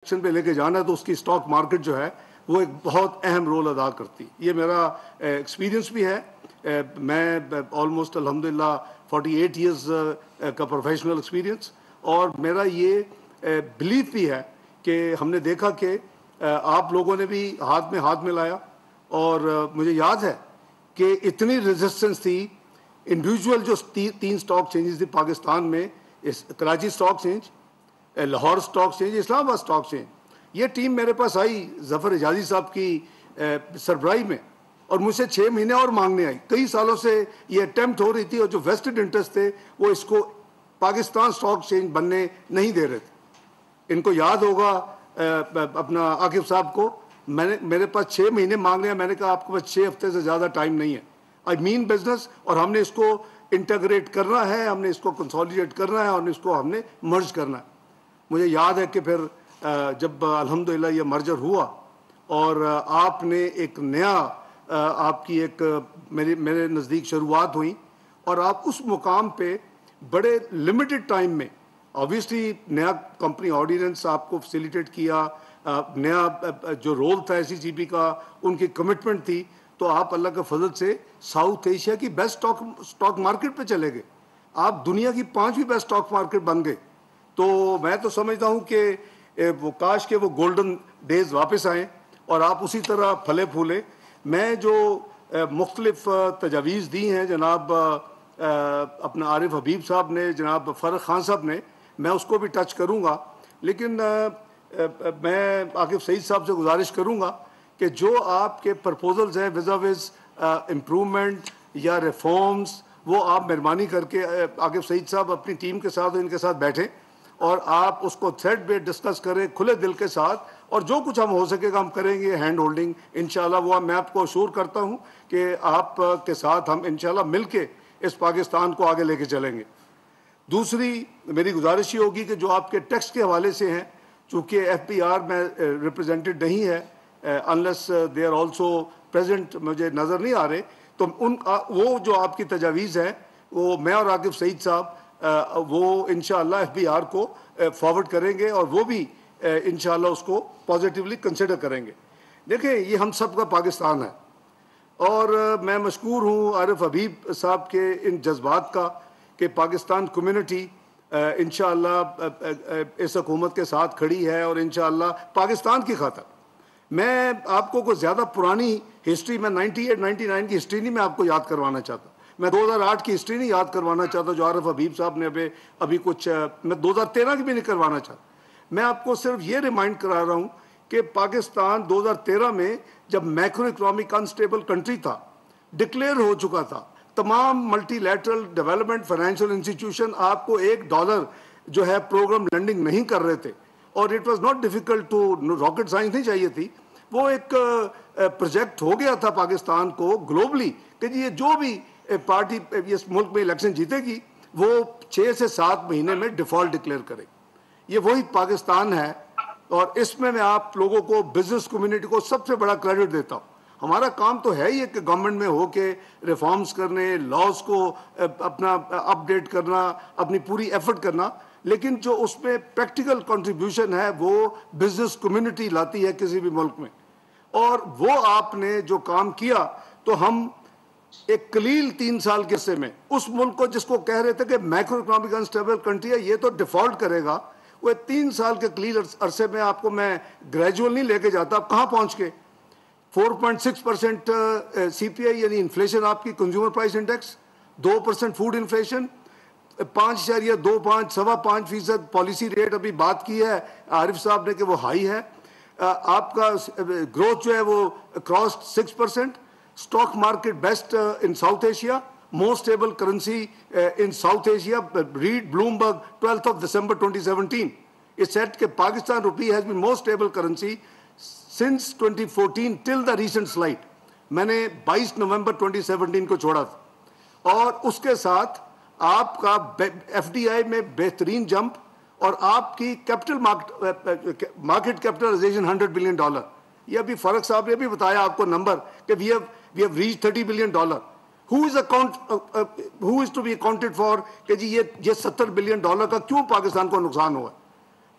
پہ لے کے جانا ہے تو اس کی اسٹاک مارکیٹ جو ہے وہ ایک بہت اہم رول ادا کرتی. یہ میرا ایکسپیرینس بھی ہے. میں آلموسٹ الحمدللہ 48 ایئرز کا پروفیشنل ایکسپیرینس, اور میرا یہ بلیف بھی ہے کہ ہم نے دیکھا کہ آپ لوگوں نے بھی ہاتھ میں ہاتھ ملایا, اور مجھے یاد ہے کہ اتنی ریزسٹنس تھی. انڈیویجول جو 3 اسٹاک چینجز تھی پاکستان میں, Karachi stock exchange, Lahore stock exchange, Islamabad stock change, یہ ٹیم میرے پاس آئی ظفر حجازی صاحب کی سربراہی میں, اور مجھ سے 6 مہینے اور مانگنے آئی. کئی سالوں سے یہ اٹیمپٹ ہو رہی تھی, اور جو ویسٹڈ انٹرسٹ تھے وہ اس کو پاکستان اسٹاک چینج بننے نہیں دے رہے تھے. ان کو یاد ہوگا اپنا عاقب صاحب کو, میرے پاس 6 مہینے مانگنے ہیں. میں نے کہا آپ کے پاس 6 ہفتے سے زیادہ ٹائم نہیں ہے. آئی مین بزنس, اور ہم نے اس کو انٹیگریٹ کرنا ہے, ہم نے اس کو کنسولیڈیٹ کرنا ہے, اور اس کو ہم نے مرج کرنا ہے. مجھے یاد ہے کہ پھر جب الحمدللہ یہ مرجر ہوا اور آپ نے ایک نیا آپ کی ایک میرے نزدیک شروعات ہوئیں, اور آپ اس مقام پہ بڑے لمیٹڈ ٹائم میں, آبویسلی نیا کمپنی آرڈیننس آپ کو فیسیلیٹیٹ کیا, نیا جو رول تھا ایس سی جی پی کا, ان کی کمٹمنٹ تھی, تو آپ اللہ کے فضل سے ساؤتھ ایشیا کی بیسٹ اسٹاک مارکیٹ پہ چلے گئے. آپ دنیا کی 5ویں بیسٹ اسٹاک مارکیٹ بن گئے. تو میں تو سمجھتا ہوں کہ وہ کاش کے وہ گولڈن ڈیز واپس آئیں اور آپ اسی طرح پھلے پھولیں. میں جو مختلف تجاویز دی ہیں جناب اپنا عارف حبیب صاحب نے, جناب فرق خان صاحب نے, میں اس کو بھی ٹچ کروں گا. لیکن میں عاقب سعید صاحب سے گزارش کروں گا کہ جو آپ کے پرپوزلز ہیں وز امپرومنٹ یا ریفارمز, وہ آپ مہربانی کر کے عاقب سعید صاحب اپنی ٹیم کے ساتھ ان کے ساتھ بیٹھیں اور آپ اس کو تھریڈ پہ ڈسکس کریں کھلے دل کے ساتھ, اور جو کچھ ہم ہو سکے گا ہم کریں گے ہینڈ ہولڈنگ انشاءاللہ. وہ میں آپ کو اشور کرتا ہوں کہ آپ کے ساتھ ہم انشاءاللہ مل کے اس پاکستان کو آگے لے کے چلیں گے. دوسری میری گزارش یہ ہوگی کہ جو آپ کے ٹیکس کے حوالے سے ہیں, چونکہ ایف پی آر میں ریپرزینٹڈ نہیں ہے, unless they are also present, مجھے نظر نہیں آ رہے, تو وہ جو آپ کی تجاویز ہیں وہ میں اور عاقب سعید صاحب وہ انشاءاللہ ایف بی آر کو فارورڈ کریں گے, اور وہ بھی انشاءاللہ اس کو پازیٹیولی کنسیڈر کریں گے. دیکھیں یہ ہم سب کا پاکستان ہے, اور میں مشکور ہوں عارف حبیب صاحب کے ان جذبات کا کہ پاکستان کمیونٹی انشاءاللہ اس حکومت کے ساتھ کھڑی ہے, اور انشاءاللہ پاکستان کی خاطر. میں آپ کو کوئی زیادہ پرانی ہسٹری, میں 98-99 کی ہسٹری نہیں میں آپ کو یاد کروانا چاہتا, میں 2008 کی ہسٹری نہیں یاد کروانا چاہتا جو عارف حبیب صاحب نے ابھی کچھ, میں 2013 کی بھی نہیں کروانا چاہتا. میں آپ کو صرف یہ ریمائنڈ کرا رہا ہوں کہ پاکستان 2013 میں جب میکرو اکنامک انسٹیبل کنٹری تھا, ڈکلیئر ہو چکا تھا, تمام multi lateral development financial institution آپ کو $1 جو ہے پروگرام لینڈنگ نہیں کر رہے تھے, اور it was not difficult to, rocket science نہیں چاہیے تھی. وہ ایک پروجیکٹ ہو گیا تھا پاکستان کو گلوبلی کہ یہ جو بھی پارٹی اس ملک میں الیکشن جیتے گی وہ 6 سے 7 مہینے میں ڈیفالٹ ڈکلیئر کرے. یہ وہی پاکستان ہے, اور اس میں آپ لوگوں کو, بزنس کمیونٹی کو سب سے بڑا کریڈٹ دیتا ہوں. ہمارا کام تو ہے ہی کہ گورنمنٹ میں ہو کے ریفارمز کرنے, لاز کو اپنا اپڈیٹ کرنا, اپنی پوری ایفرٹ کرنا, لیکن جو اس میں پریکٹیکل کنٹریبیوشن ہے وہ بزنس کمیونٹی لاتی ہے کسی بھی ملک میں. اور وہ آپ نے جو کام کیا, تو ہم ایک قلیل 3 سال کے عرصے میں اس ملک کو جس کو کہہ رہے تھے کہ میکرو اکنامک انسٹیبل کنٹری ہے یہ تو ڈیفالٹ کرے گا, وہ 3 سال کے قلیل عرصے میں آپ کو میں گریجول نہیں لے کے جاتا, آپ کہاں پہنچ کے 4.6% سی پی آئی یعنی انفلیشن آپ کی consumer price index, 2% food inflation, 5.25 5.25% policy rate ابھی بات کی ہے عارف صاحب نے کہ وہ ہائی ہے. آپ کا گروتھ جو ہے وہ cross 6%, stock market best in South Asia, most stable currency in South Asia. Read Bloomberg 12 December 2017 it said کہ پاکستان روپی has been most stable currency since 2014 till the recent slide. میں نے 22 نومبر 2017 کو چھوڑا تھا, اور اس کے ساتھ آپ کا ایف ڈی آئی میں بہترین جمپ, اور آپ کی کیپٹل مارکیٹ کیپٹلائزیشن $100 بلین. یہ ابھی فرق صاحب نے بھی بتایا آپ کو نمبر کہ we have reached $30 billion. Who is to be accounted for کہ جی یہ $70 بلین کا کیوں پاکستان کو نقصان ہوا.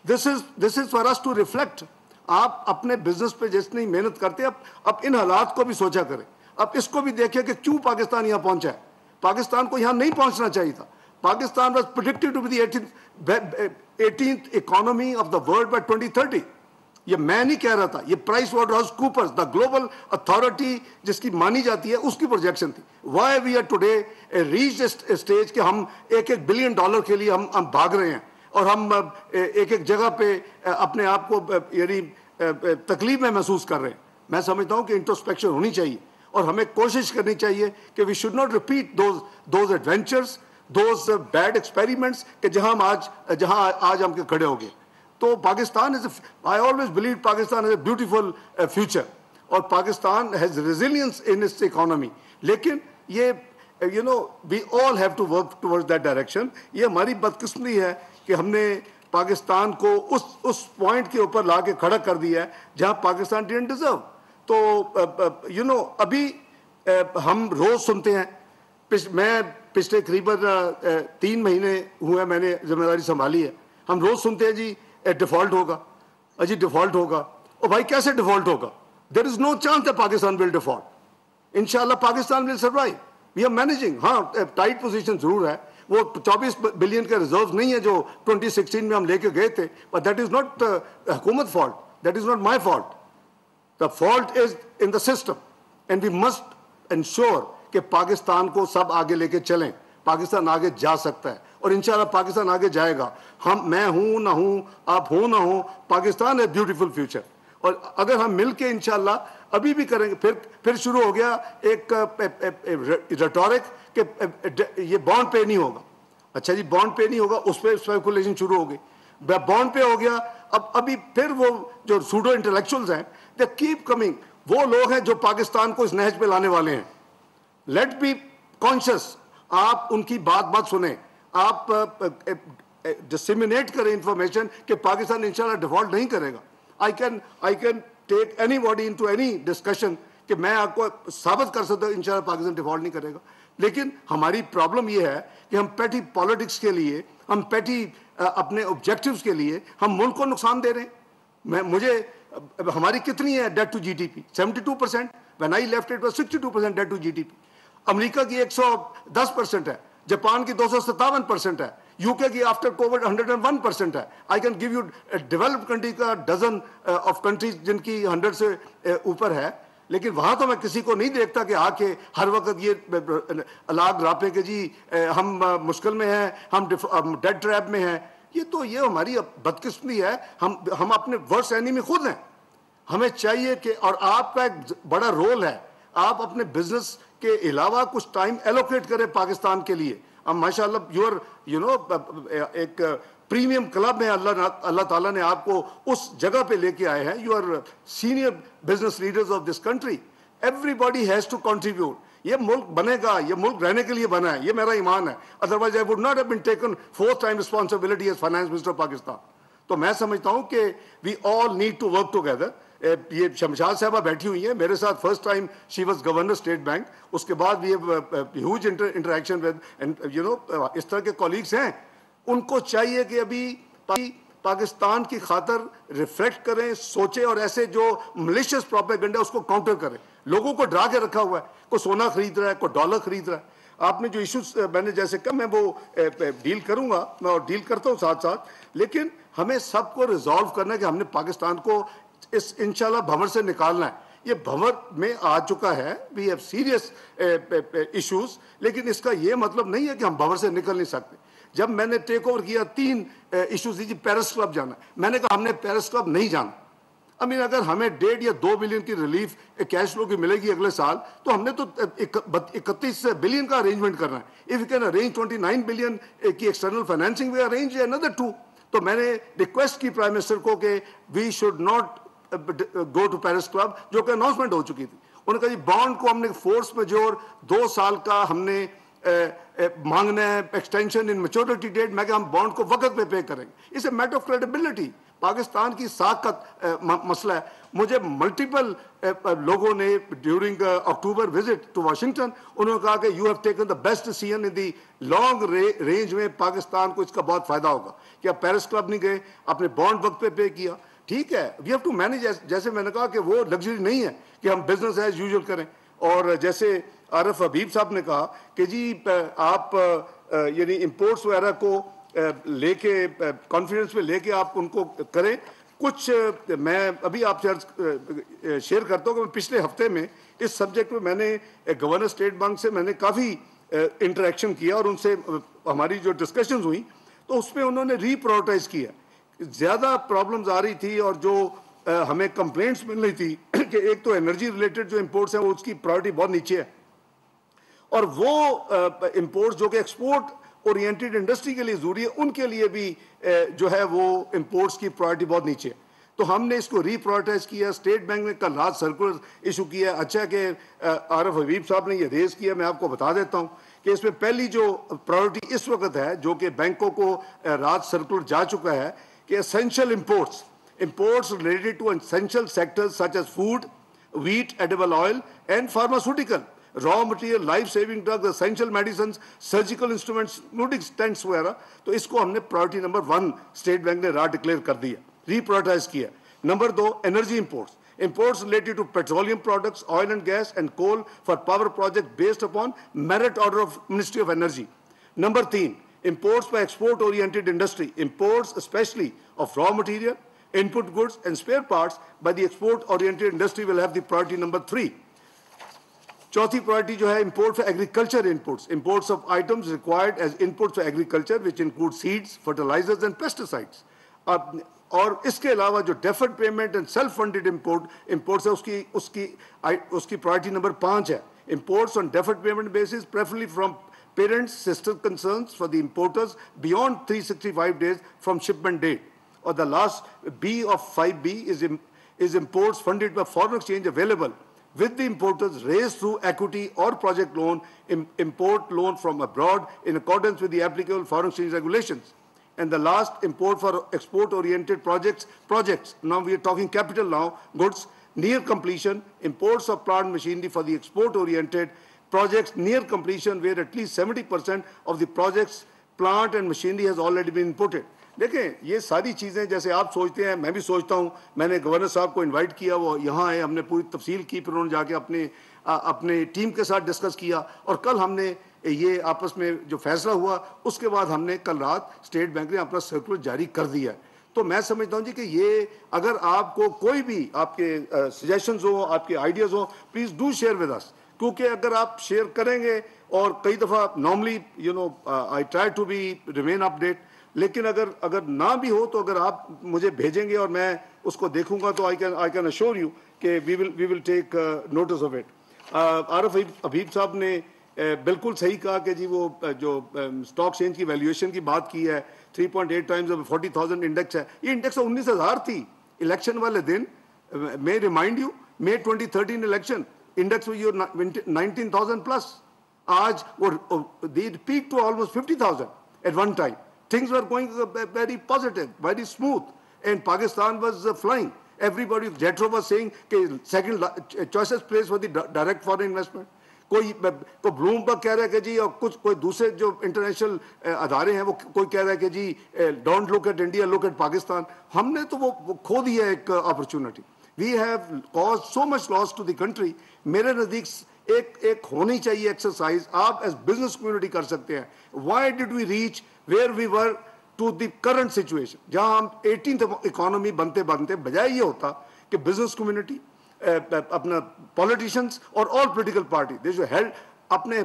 This is for us to reflect. آپ اپنے بزنس پہ جتنی محنت کرتے ہیں اب ان حالات کو بھی سوچا کریں. اب اس کو بھی دیکھیں کہ کیوں پاکستان یہاں پہنچا ہے. پاکستان کو یہاں نہیں پہنچنا چاہیے تھا. Pakistan was predicted to be the 18th economy of the world by 2030. یہ میں نہیں کہہ رہا تھا, یہ Price Waterhouse Coopers, the global authority جس کی مانی جاتی ہے, اس کی پروجیکشن تھی. Why we are today reach stage کہ ہم $1 بلین کے لیے ہم بھاگ رہے ہیں, اور ہم ایک جگہ پہ اپنے آپ کو یعنی تکلیف میں محسوس کر رہے ہیں. میں سمجھتا ہوں کہ انٹروسپیکشن ہونی چاہیے, اور ہمیں کوشش کرنی چاہیے کہ we should not repeat those adventures, those bad experiments کہ جہاں آج ہم کے کھڑے ہو گئے. تو Pakistan I always believe Pakistan has a beautiful future, اور Pakistan has resilience in its economy. لیکن یہ we all have to work towards that direction. یہ ہماری بدقسمتی ہے کہ ہم نے پاکستان کو اس پوائنٹ کے اوپر لا کے کھڑا کر دیا ہے جہاں پاکستان didn't deserve. تو ابھی ہم روز سنتے ہیں, میں پچھلے قریباً 3 مہینے ہوئے میں نے ذمہ داری سنبھالی ہے, ہم روز سنتے ہیں جی ڈیفالٹ ہوگا, جی ڈیفالٹ ہوگا. اور بھائی کیسے ڈیفالٹ ہوگا؟ There is no chance that Pakistan will default. انشاءاللہ Pakistan will survive. We are managing. ہاں ٹائٹ پوزیشن ضرور ہے, وہ 24 بلین کے ریزرو نہیں ہے جو 2016 میں ہم لے کے گئے تھے, بٹ دیٹ از ناٹ حکومت fault, that is not my fault. The fault is in the system, and we must ensure کہ پاکستان کو سب آگے لے کے چلیں. پاکستان آگے جا سکتا ہے, اور انشاءاللہ پاکستان آگے جائے گا. میں ہوں نہ ہوں, آپ ہوں نہ ہوں, پاکستان ہے بیوٹیفل فیوچر. اور اگر ہم مل کے انشاءاللہ ابھی بھی کریں گے, پھر شروع ہو گیا ایک ریٹورک کہ یہ بانڈ پے نہیں ہوگا. اچھا جی بانڈ پے نہیں ہوگا, اس پہ اسپیکولیشن شروع ہو گئی. بانڈ پے ہو گیا, ابھی پھر وہ جو سوڈو انٹلیکچوئلز ہیں دے کیپ کمنگ. وہ لوگ ہیں جو پاکستان کو اس نہج پہ لانے والے ہیں. Let be conscious. آپ ان کی بات سنیں, آپ ڈسیمینیٹ کریں انفارمیشن کہ پاکستان انشاءاللہ ڈیفالٹ نہیں کرے گا. I can take anybody into any discussion کہ میں آپ کو ثابت کر سکتا ہوں انشاءاللہ پاکستان ڈیفالٹ نہیں کرے گا. لیکن ہماری پرابلم یہ ہے کہ ہم پیٹی پالیٹکس کے لیے, ہم پیٹی اپنے آبجیکٹیوز کے لیے ہم ملک کو نقصان دے رہے ہیں. ہماری کتنی ہے debt to G D P? 72%. when I left it was 62% debt to GDP. امریکہ کی 110% ہے, جاپان کی 257% ہے, یو کے کی آفٹر کووڈ 101% ہے. I can give you developed country کا ڈزن آف کنٹریز جن کی 100 سے اوپر ہے. لیکن وہاں تو میں کسی کو نہیں دیکھتا کہ آ کے ہر وقت یہ الاگ راپے کہ جی ہم مشکل میں ہیں, ہم ڈیڈ ٹریپ میں ہیں. یہ ہماری بدقسمتی ہے. ہم اپنے ورسٹ اینیمی خود ہیں. ہمیں چاہیے کہ, اور آپ کا ایک بڑا رول ہے, آپ اپنے بزنس کے علاوہ کچھ ٹائم ایلوکیٹ کریں پاکستان کے لیے. اب ماشاء اللہ ایک پریمیم کلب میں اللہ تعالیٰ نے آپ کو اس جگہ پہ لے کے آئے ہیں. You are senior business leaders of this country. Everybody has to contribute. یہ ملک بنے گا, یہ ملک رہنے کے لیے بنا ہے, یہ میرا ایمان ہے. Otherwise I would not have been taken fourth time responsibility as finance minister of Pakistan. تو میں سمجھتا ہوں کہ we all need to work together. یہ شمشاد صاحبہ بیٹھی ہوئی ہیں میرے ساتھ, first time she was governor state bank. اس کے بعد بھی ہیوج انٹریکشن ود اس طرح کے کولیگس ہیں. ان کو چاہیے کہ ابھی پاکستان کی خاطر ریفلیکٹ کریں, سوچیں, اور ایسے جو ملیشیس پروپیگنڈا اس کو کاؤنٹر کریں. لوگوں کو ڈرا کے رکھا ہوا ہے, کوئی سونا خرید رہا ہے, کوئی ڈالر خرید رہا ہے. آپ نے جو ایشوز میں نے جیسے کہا میں وہ ڈیل کروں گا, میں اور ڈیل کرتا ہوں ساتھ ساتھ. لیکن ہمیں سب کو ریزالو کرنا ہے کہ ہم نے پاکستان کو اس انشاءاللہ بھنور سے نکالنا ہے. یہ بھنور میں آ چکا ہے, وی ہیو سیریس ایشوز. لیکن اس کا یہ مطلب نہیں ہے کہ ہم بھنور سے نکل نہیں سکتے. جب میں نے ٹیک اوور کیا 3 ایشوز دی, پیرس کلب جانا, میں نے کہا ہم نے پیرس کلب نہیں جانا. اگر ہمیں 1.5 یا 2 بلین کی ریلیف کیش فلو کی ملے گی اگلے سال, تو ہم نے تو 31 بلین کا ارینجمنٹ کرنا ہے. If you can arrange 29 billion کی ایکسٹرنل فائنینسنگ, وی ارینج another 2. تو میں نے ریکویسٹ کی پرائم منسٹر کو کہ we should not go to Paris club, جو کہ اناؤنسمنٹ ہو چکی تھی. انہوں نے کہا جی بانڈ کو ہم نے فورس میجور 2 سال کا ہم نے مانگنا ہے, ایکسٹینشن ان میچورٹی ڈیٹ. میں کہ ہم بانڈ کو وقت پہ پے کریں گے. It's a matter of credibility. Pakistan کی ساکھ کا مسئلہ ہے. مجھے ملٹیپل لوگوں نے during October visit to Washington انہوں نے کہا کہ you have taken the best decision in the long range میں, پاکستان کو اس کا بہت فائدہ ہوگا. کہ آپ پیرس کلب نہیں گئے, آپ نے بانڈ وقت پہ کیا, ٹھیک ہے, وی ہیو ٹو مینیج. جیسے میں نے کہا کہ وہ لگژری نہیں ہے کہ ہم بزنس ایز یوزول کریں. اور جیسے عارف حبیب صاحب نے کہا کہ جی آپ یعنی امپورٹس وغیرہ کو لے کے کانفیڈنس میں لے کے آپ ان کو کریں. کچھ میں ابھی آپ سے شیئر کرتا ہوں کہ پچھلے ہفتے میں اس سبجیکٹ میں نے گورنر اسٹیٹ بینک سے میں نے کافی انٹریکشن کیا اور ان سے ہماری جو ڈسکشنز ہوئی تو اس میں انہوں نے ری پرائورٹائز کیا. زیادہ پرابلمز آ رہی تھی اور جو ہمیں کمپلینٹس مل رہی تھی کہ ایک تو انرجی ریلیٹڈ جو امپورٹس ہیں وہ اس کی پرائورٹی بہت نیچے ہے, اور وہ امپورٹس جو کہ ایکسپورٹ اورینٹیڈ انڈسٹری کے لیے ضروری ہے ان کے لیے بھی جو ہے وہ امپورٹس کی پرائورٹی بہت نیچے ہے. تو ہم نے اس کو ری پرائورٹائز کیا. اسٹیٹ بینک نے کل رات سرکولر ایشو کیا. اچھا کہ عارف حبیب صاحب نے یہ ریز کیا, میں آپ کو بتا دیتا ہوں کہ اس میں پہلی جو پرائورٹی اس وقت ہے جو کہ بینکوں کو رات سرکولر جا چکا ہے کہ essential imports related to essential sectors such as food, wheat, edible oil and pharmaceutical, raw material, life-saving drugs, essential medicines, surgical instruments, including stents وغیرہ. تو اس کو ہم نے پرائورٹی نمبر 1 اسٹیٹ بینک نے رات ڈکلیئر کر دیا, ری پرائورٹائز کیا. Number 2 energy imports related to petroleum products, oil and gas and coal for power projects based upon merit order of Ministry of Energy. Number 3 imports by export oriented industry, imports especially of raw material, input goods and spare parts by the export oriented industry will have the priority number 3. چوتھی priority جو ہے import for agriculture imports of items required as inputs for agriculture which include seeds, fertilizers and pesticides. اور اس کے علاوہ جو deferred payment and self funded imports ہے اس کی پرائرٹی نمبر 5 ہے. Imports on deferred payment basis preferably from parents, sister concerns for the importers beyond 365 days from shipment date. Or the last B of 5B is imports funded by foreign exchange available with the importers raised through equity or project loan, import loan from abroad in accordance with the applicable foreign exchange regulations. And the last, import for export oriented projects. Now we are talking capital now, goods near completion, imports of plant machinery for the export oriented projects near completion where at least 70% of the projects plant and machinery has already been imported. دیکھیں یہ ساری چیزیں جیسے آپ سوچتے ہیں میں بھی سوچتا ہوں. میں نے گورنر صاحب کو انوائٹ کیا, وہ یہاں آئے, ہم نے پوری تفصیل کی, پھر انہوں نے جا کے اپنے ٹیم کے ساتھ ڈسکس کیا اور کل ہم نے یہ آپس میں جو فیصلہ ہوا اس کے بعد ہم نے کل رات اسٹیٹ بینک نے اپنا سرکولر جاری کر دیا. تو میں سمجھتا ہوں جی کہ یہ اگر آپ کو کوئی بھی آپ کے سجیشنز ہوں, آپ کے آئیڈیاز ہوں, please do share with us, کیونکہ اگر آپ شیئر کریں گے اور کئی دفعہ normally I try to be remain up date, لیکن اگر نہ بھی ہو تو اگر آپ مجھے بھیجیں گے اور میں اس کو دیکھوں گا تو آئی کین اشور یو کہ وی will take notice of it. عارف حبیب صاحب نے بالکل صحیح کہا کہ جی وہ جو اسٹاک چینج کی ویلیویشن کی بات کی ہے 3.8 ٹائمز 40,000 انڈیکس ہے. یہ انڈیکس 19,000 تھی الیکشن والے دن. میں remind you May 2013 election index 19,000 plus. آج they peaked to almost 50,000 at one time. Things were going very positive, very smooth, and Pakistan was flying. Everybody, Jetro was saying that second choicest place for the direct foreign investment. کوئی Bloomberg کہہ رہا ہے کہ جی, اور کچھ کوئی دوسرے جو انٹرنیشنل ادارے ہیں وہ کوئی کہہ رہا ہے کہ جی don't look at India, look at Pakistan. ہم نے تو وہ کھو دیا ایک opportunity. We have cause so much loss to the country. میرے نزدیک ایک ہونی چاہیے ایکسرسائز آپ ایز بزنس کمیونٹی کر سکتے ہیں. Why did we reach where we were to the current situation, جہاں ہم 18th اکانومی بنتے بجائے یہ ہوتا کہ بزنس کمیونٹی, اپنا پولیٹیشینس اور آل پولیٹیکل پارٹی دے جو ہیلڈ اپنے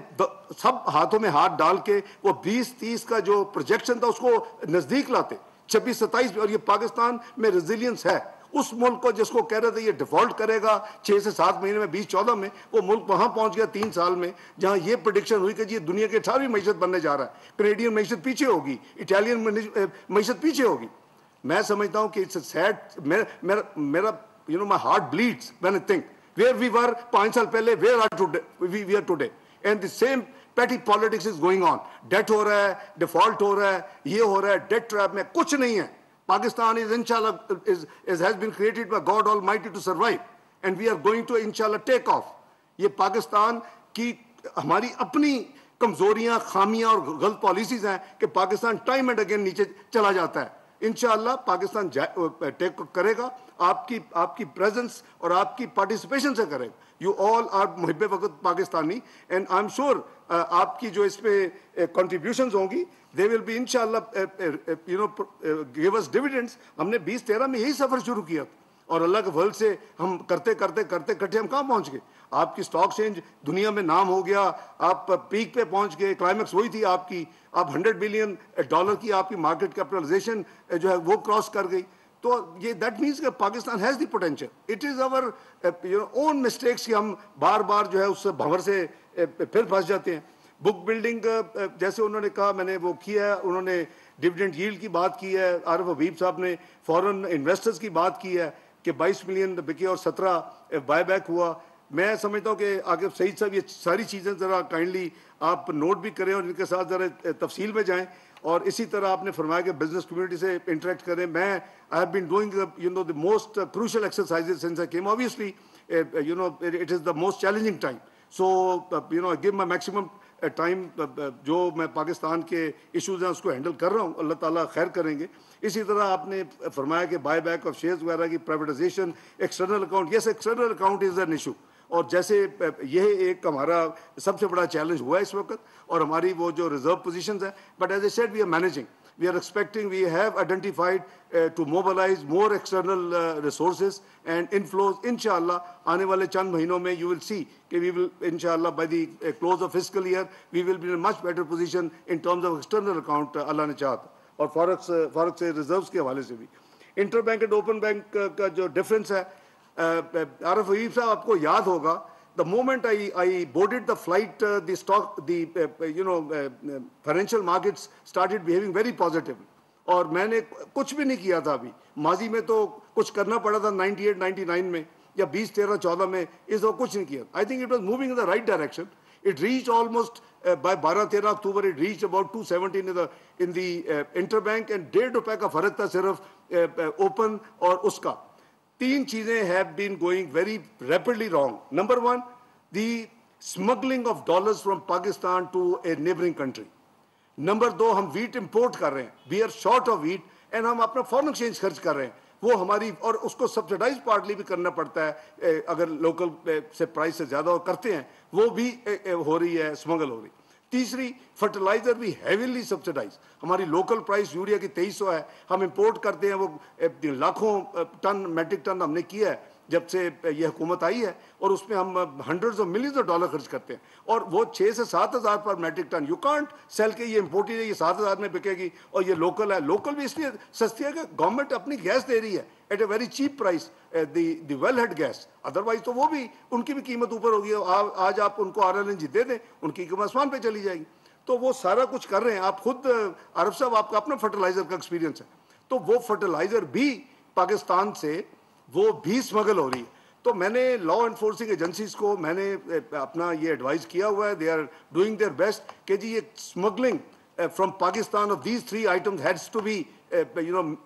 سب ہاتھوں میں ہاتھ ڈال کے وہ 20-30 کا جو پروجیکشن تھا اس کو نزدیک لاتے 26-27. اور یہ پاکستان میں ریزیلینس ہے. اس ملک کو جس کو کہہ رہے تھے یہ ڈیفالٹ کرے گا 6 سے 7 مہینے میں 2014 میں, وہ ملک وہاں پہنچ گیا 3 سال میں جہاں یہ پریڈکشن ہوئی کہ یہ دنیا کی 18ویں معیشت بننے جا رہا ہے. کینیڈین معیشت پیچھے ہوگی, اٹالین معیشت پیچھے ہوگی. میں سمجھتا ہوں کہ اٹس اے سیڈ, میرا my heart bleeds when I think where we were 5 سال پہلے, where we are today, and the same petty politics is going on. Debt ہو رہا ہے, ڈیفالٹ ہو رہا ہے, یہ ہو رہا ہے, ڈیٹ ٹریپ میں کچھ نہیں ہے. Pakistan is inshallah has been created by God Almighty to survive, and we are going to inshallah take off. یہ پاکستان کی ہماری اپنی کمزوریاں خامیاں اور غلط پالیسیز ہیں کہ پاکستان ٹائم اینڈ اگین نیچے چلا جاتا ہے. انشاءاللہ پاکستان ٹیک کرے گا, آپ کی پریزنس اور آپ کی پارٹیسپیشن سے کرے گا. یو آل آر محب وقت Pakistani, and I am sure آپ کی جو اس پہ کنٹریبیوشنز ہوں گی دے ول بی انشاءاللہ گیو اس ڈیویڈنڈس. ہم نے 2013 میں یہی سفر شروع کیا تھا, اور اللہ کے فضل سے ہم کرتے کٹھے ہم کہاں پہنچ گئے. آپ کی اسٹاک ایکسچینج دنیا میں نام ہو گیا, آپ پیک پہ پہنچ گئے, کلائمیکس وہی تھی آپ کی, آپ $100 بلین کی آپ کی مارکیٹ کیپٹلائزیشن جو ہے وہ کراس کر گئی. تو یہ دیٹ مینس کہ Pakistan has the potential. It is our own mistakes کہ ہم بار بار جو ہے اس بھنور سے پھر پھنس جاتے ہیں. بک بلڈنگ جیسے انہوں نے کہا, میں نے وہ کیا ہے, انہوں نے ڈیویڈنڈ ییلڈ کی بات کی ہے, عارف حبیب صاحب نے فورن انویسٹرز کی بات کی ہے کہ 22 ملین بکے اور 17 بائی بیک ہوا. میں سمجھتا ہوں کہ آگے سعید صاحب یہ ساری چیزیں ذرا کائنڈلی آپ نوٹ بھی کریں اور ان کے ساتھ ذرا تفصیل میں جائیں, اور اسی طرح آپ نے فرمایا کہ بزنس کمیونٹی سے انٹریکٹ کریں. میں I have been doing the most crucial exercises since I came. Obviously it is the most challenging time, so I give my maximum time. جو میں پاکستان کے ایشوز ہیں اس کو ہینڈل کر رہا ہوں, اللہ تعالیٰ خیر کریں گے. اسی طرح آپ نے فرمایا کہ بائی بیک آف شیئرز وغیرہ کی privatisation, external account. Yes, external account is an issue, اور جیسے یہ ایک ہمارا سب سے بڑا چیلنج ہوا ہے اس وقت, اور ہماری وہ جو ریزرو پوزیشنز ہیں. But as I said we are managing, we are expecting, we have identified to mobilize more external resources and inflows. Inshallah آنے والے چند مہینوں میں you will see کہ we will inshallah by the close of fiscal year we will be in a much better position in terms of external account. اللہ نے چاہتا, اور فارغ سے ریزروز کے حوالے سے بھی. Inter bank and open bank کا جو ڈفرینس ہے, عارف حبیب صاحب آپ کو یاد ہوگا, the moment I boarded the flight, the financial markets started behaving very positively. اور میں نے کچھ بھی نہیں کیا تھا ابھی. ماضی میں تو کچھ کرنا پڑا تھا 98, 99 میں یا 20, 13, 14 میں, اس وقت کچھ نہیں کیا. I think it was moving in the right direction. It reached almost by 12, 13 October it reached about 217 in the interbank, and ₹1.5 کا فرق تھا صرف اوپن اور اس کا. تین چیزیں have been going very rapidly wrong. Number one, the smuggling of dollars from Pakistan to a neighboring country. Number دو, ہم wheat import کر رہے ہیں, we are short of wheat, and ہم اپنا foreign exchange خرچ کر رہے ہیں. وہ ہماری, اور اس کو سبسڈائز پارٹلی بھی کرنا پڑتا ہے, اگر لوکل سے پرائس سے زیادہ کرتے ہیں وہ بھی ہو رہی ہے, اسمگل ہو رہی. تیسری, فرٹیلائزر بھی ہیویلی سبسڈائز. ہماری لوکل پرائس یوریا کی 2300 ہے, ہم امپورٹ کرتے ہیں وہ لاکھوں ٹن, میٹرک ٹن ہم نے کیا ہے جب سے یہ حکومت آئی ہے, اور اس میں ہم hundreds of millions of dollar خرچ کرتے ہیں, اور وہ 6 سے 7 ہزار پر metric ton. You can't sell کے یہ امپورٹڈ ہے, یہ 7 ہزار میں بکے گی, اور یہ لوکل ہے. لوکل بھی اس لیے سستی ہے کہ گورنمنٹ اپنی گیس دے رہی ہے at a very cheap price, the well head gas. Otherwise تو وہ بھی ان کی بھی قیمت اوپر ہوگی. آج آپ ان کو RLNG دے دیں, ان کی قیمت آسمان پہ چلی جائے گی. تو وہ سارا کچھ کر رہے ہیں. آپ خود عارف صاحب, آپ کا اپنا فرٹیلائزر کا ایکسپیرینس ہے, تو وہ فرٹیلائزر بھی پاکستان سے وہ بھی اسمگل ہو رہی ہے. تو میں نے لا انفورسنگ ایجنسیز کو میں نے اپنا یہ ایڈوائز کیا ہوا ہے, they are doing their best کہ جی یہ smuggling from Pakistan of these 3 items has to be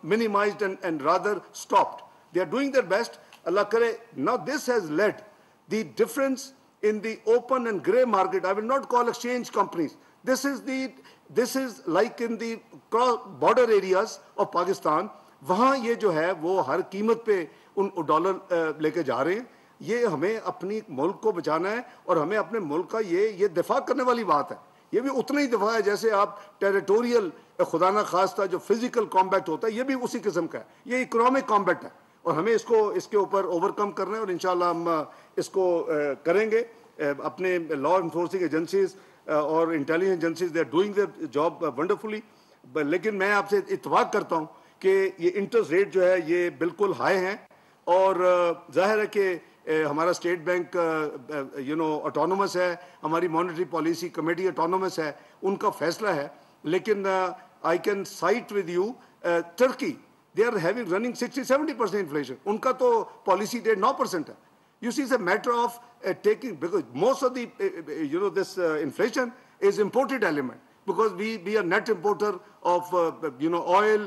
minimized and rather stopped. They are doing their best. Allah kare. Now this has led the difference in the open and grey market. I will not call exchange companies. This is like in the border areas of Pakistan. وہاں یہ جو ہے وہ ہر قیمت پہ in dollar لے کے جا رہے ہیں. یہ ہمیں اپنی ملک کو بچانا ہے, اور ہمیں اپنے ملک کا یہ دفاع کرنے والی بات ہے. یہ بھی اتنا ہی دفاع ہے جیسے آپ ٹیریٹوریل خدا نہ خواستہ جو فزیکل کامبیٹ ہوتا ہے, یہ بھی اسی قسم کا ہے. یہ اکنامک کامبیٹ ہے, اور ہمیں اس کے اوپر اوور کم کرنا ہے, اور انشاءاللہ ہم اس کو کریں گے. اپنے لا انفورسنگ ایجنسیز اور intelligence agencies they are doing their job wonderfully. لیکن میں آپ سے اتفاق کرتا ہوں کہ یہ انٹرسٹ ریٹ جو ہے یہ بالکل ہائی ہیں, اور ظاہر ہے کہ ہمارا اسٹیٹ بینک آٹونومس ہے, ہماری مانیٹری پالیسی کمیٹی آٹونومس ہے, ان کا فیصلہ ہے. لیکن I can cite with you Turkey, they are having running 60-70% inflation. ان کا تو پالیسی ریٹ 9% ہے. You see, it's a matter of taking, because most of the this inflation is imported element, because we are net importer of oil,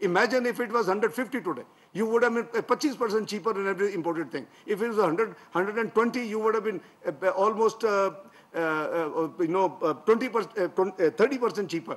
Imagine if it was 150 today, you would have been 25% cheaper in every imported thing. If it was 120, you would have been almost 20%, 30% cheaper.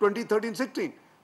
2013-16।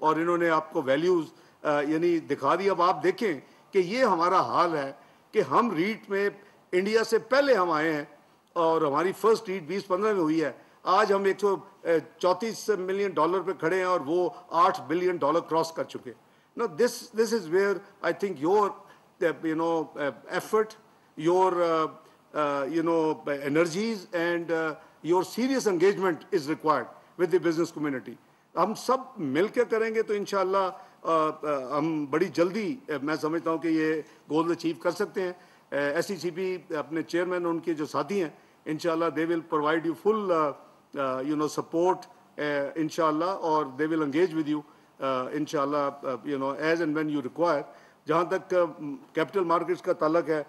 اور انہوں نے آپ کو values یعنی دکھا دی. اب آپ دیکھیں کہ یہ ہمارا حال ہے کہ ہم ریٹ میں انڈیا سے پہلے ہم آئے ہیں اور ہماری فرسٹ ریٹ 2015 میں ہوئی ہے. آج ہم $134 پہ کھڑے ہیں اور وہ $8 بلین کراس کر چکے. Now this is where I think your effort, your energies and your serious engagement is required with the business community. ہم سب مل کے کریں گے تو انشاءاللہ ہم بڑی جلدی میں سمجھتا ہوں کہ یہ گول اچیو کر سکتے ہیں. ایس سی سی پی اپنے چیئرمین ان کے جو ساتھی ہیں انشاءاللہ they will provide you full support انشاءاللہ, اور they will engage with you انشاءاللہ as and when you require. جہاں تک کیپٹل مارکیٹس کا تعلق ہے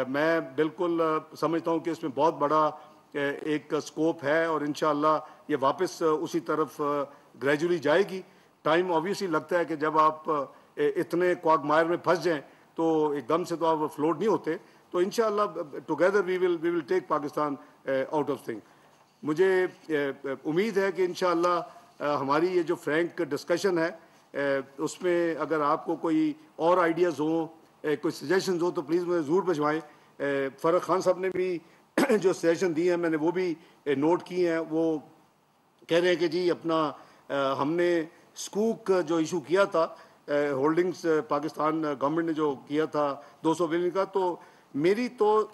میں بالکل سمجھتا ہوں کہ اس میں بہت بڑا ایک اسکوپ ہے اور انشاءاللہ یہ واپس اسی طرف گریجولی جائے گی. ٹائم آبویسلی لگتا ہے کہ جب آپ اتنے کوگمائر میں پھنس جائیں تو ایک دم سے تو آپ فلوٹ نہیں ہوتے. تو انشاءاللہ together we will take Pakistan out of thing. مجھے امید ہے کہ انشاءاللہ ہماری یہ جو فرینک ڈسکشن ہے اس میں اگر آپ کو کوئی اور آئیڈیاز ہوں, کوئی سجیشنز ہوں تو پلیز مجھے ضرور بھجوائیں. فرق خان صاحب نے بھی جو سجیشن دی ہیں میں نے وہ بھی نوٹ کی ہیں. وہ کہہ رہے ہیں کہ جی اپنا ہم نے سکوک جو ایشو کیا تھا ہولڈنگز پاکستان گورنمنٹ نے جو کیا تھا 200 بلین کا, تو میری تو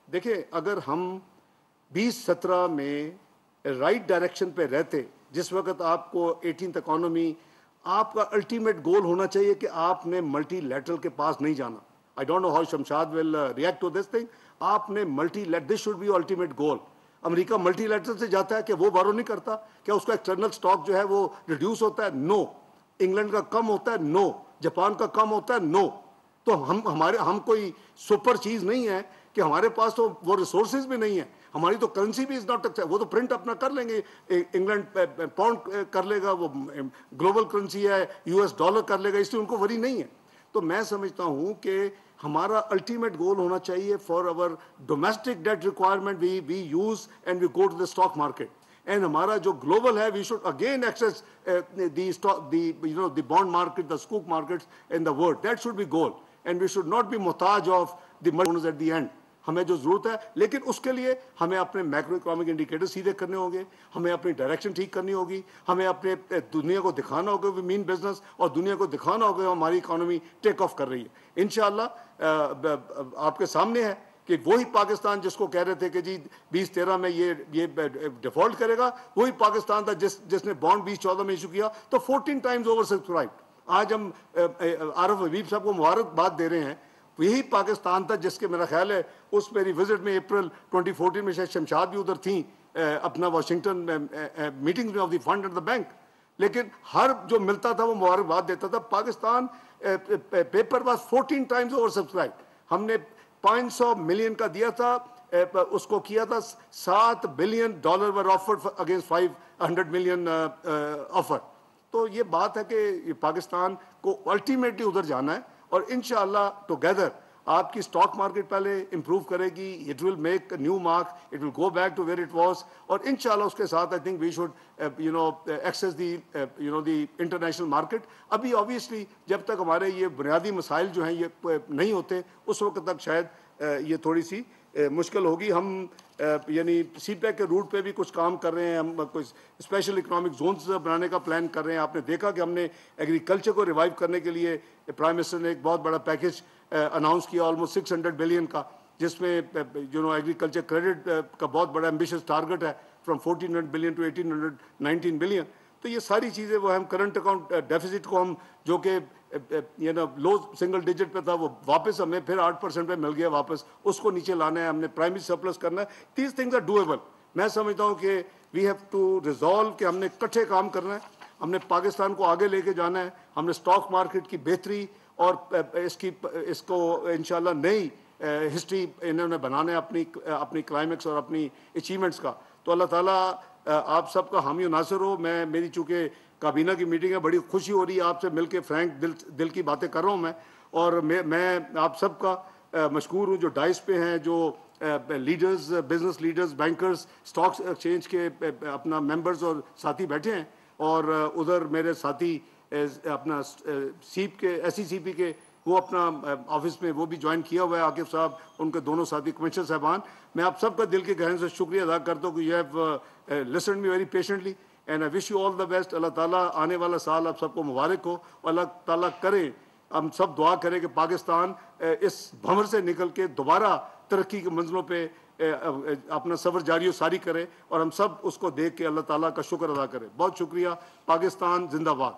دیکھیں اگر ہم 2017 میں رائٹ ڈائریکشن پہ رہتے, جس وقت آپ کو 18th اکانومی, آپ کا الٹیمیٹ گول ہونا چاہیے کہ آپ نے ملٹی لیٹرل کے پاس نہیں جانا. I don't know how Shamshad will react to this thing. آپ نے this should be ultimate goal. امریکہ ملٹی لیٹرل سے جاتا ہے کہ وہ بارو نہیں کرتا, کیا اس کا ایکسٹرنل سٹاک جو ہے وہ ریڈیوس ہوتا ہے؟ نو. انگلینڈ کا کم ہوتا ہے؟ نو. جاپان کا کم ہوتا ہے؟ نو. تو ہم کوئی سپر چیز نہیں ہے کہ ہمارے پاس تو وہ ریسورسز بھی نہیں ہیں. ہماری تو کرنسی بھی از ناٹ, وہ تو پرنٹ اپنا کر لیں گے, انگلینڈ پاؤنڈ کر لے گا, وہ گلوبل کرنسی ہے US ڈالر کر لے گا, اس لیے ان کو وری نہیں ہے. تو میں سمجھتا ہوں کہ ہمارا الٹیمیٹ گول ہونا چاہیے for over domestic debt requirement we use and we go to the stock market. And ہمارا جو گلوبل ہے we should again access the bond market, the سکوک markets in the world. That should be goal and we should not be محتاج of the multi at the end. ہمیں جو ضرورت ہے, لیکن اس کے لیے ہمیں اپنے میکرو اکنامک انڈیکیٹر سیدھے کرنے ہوں گے, ہمیں اپنی ڈائریکشن ٹھیک کرنی ہوگی, ہمیں اپنے دنیا کو دکھانا ہوگا وی مین بزنس, اور دنیا کو دکھانا ہوگا ہماری اکانومی ٹیک آف کر رہی ہے. انشاءاللہ آپ کے سامنے ہے کہ وہی پاکستان جس کو کہہ رہے تھے کہ جی 2013 میں یہ ڈیفالٹ کرے گا, وہی پاکستان تھا جس نے بانڈ 2014 میں ایشو کیا تو 14 ٹائمز اوور سبسکرائب. آج ہم عارف حبیب صاحب کو مبارکباد دے رہے ہیں. یہی پاکستان تھا جس کے میرا خیال ہے اس میری وزٹ میں اپریل 2014 میں شاید شمشاد بھی ادھر تھیں اپنا واشنگٹن میٹنگ میں of the fund and the bank, لیکن ہر جو ملتا تھا وہ مبارکباد دیتا تھا. Pakistan paper was 14 Times over subscribe. ہم نے $500 ملین کا دیا تھا, اس کو کیا تھا $7 بلین ور آفرڈ اگینسٹ $500 ملین آفر. تو یہ بات ہے کہ پاکستان کو الٹیمیٹلی ادھر جانا ہے, اور انشاءاللہ ٹوگیدر آپ کی اسٹاک مارکیٹ پہلے امپروو کرے گی. It will make new mark, it will go back to where it was, اور انشاءاللہ اس کے ساتھ I think we should access the international market. ابھی آبویسلی جب تک ہمارے یہ بنیادی مسائل جو ہیں یہ نہیں ہوتے اس وقت تک شاید یہ تھوڑی سی مشکل ہوگی. ہم یعنی سی پیک کے روٹ پہ بھی کچھ کام کر رہے ہیں, ہم کچھ اسپیشل اکنامک زونز بنانے کا پلان کر رہے ہیں. آپ نے دیکھا کہ ہم نے ایگریکلچر کو ریوائیو کرنے کے لیے پرائم منسٹر نے ایک بہت بڑا پیکج اناؤنس کیا آلموسٹ 600 بلین کا, جس میں ایگریکلچر کریڈٹ کا بہت بڑا ایمبیشس ٹارگٹ ہے فرام 1400 بلین ٹو 1819 بلین. تو یہ ساری چیزیں وہ ہم کرنٹ اکاؤنٹ ڈیفیسٹ کو ہم جو کہ لو سنگل ڈیجٹ پہ تھا وہ واپس ہمیں پھر 8% پہ مل گیا واپس, اس کو نیچے لانا ہے, ہم نے پرائمری سرپلس کرنا ہے. These things are doable. میں سمجھتا ہوں کہ وی ہیو ٹو ریزالو کہ ہم نے اکٹھے کام کرنا ہے, ہم نے پاکستان کو آگے لے کے جانا ہے. ہم نے اسٹاک مارکیٹ کی بہتری اور اس کو انشاءاللہ نئی ہسٹری انہوں نے بنانا ہے اپنی کلائمیکس اور اپنی اچیومنٹس کا. تو اللہ تعالیٰ آپ سب کا حامی و ناصر ہو. میری چونکہ کابینہ کی میٹنگ ہے, بڑی خوشی ہو رہی ہے آپ سے مل کے, فرینک دل کی باتیں کر رہا ہوں میں, اور میں آپ سب کا مشکور ہوں جو ڈائس پہ ہیں, جو leaders, business leaders, bankers, stock exchange کے اپنا ممبرز اور ساتھی بیٹھے ہیں, اور ادھر میرے ساتھی اپنا سیپ کے SECP کے وہ اپنا آفس میں وہ بھی جوائن کیا ہوا ہے، عاقب صاحب، ان کے دونوں ساتھی کمشنر صاحبان. میں آپ سب کا دل کے گہرے سے شکریہ ادا کرتا ہوں کہ you have listened me very patiently and I wish you all the best. اللہ تعالیٰ آنے والا سال آپ سب کو مبارک ہو. اللہ تعالیٰ کرے، ہم سب دعا کریں کہ پاکستان اس بھنور سے نکل کے دوبارہ ترقی کے منزلوں پہ اپنا سفر جاری و ساری کرے، اور ہم سب اس کو دیکھ کے اللہ تعالیٰ کا شکر ادا کریں. بہت شکریہ. پاکستان زندہ باد.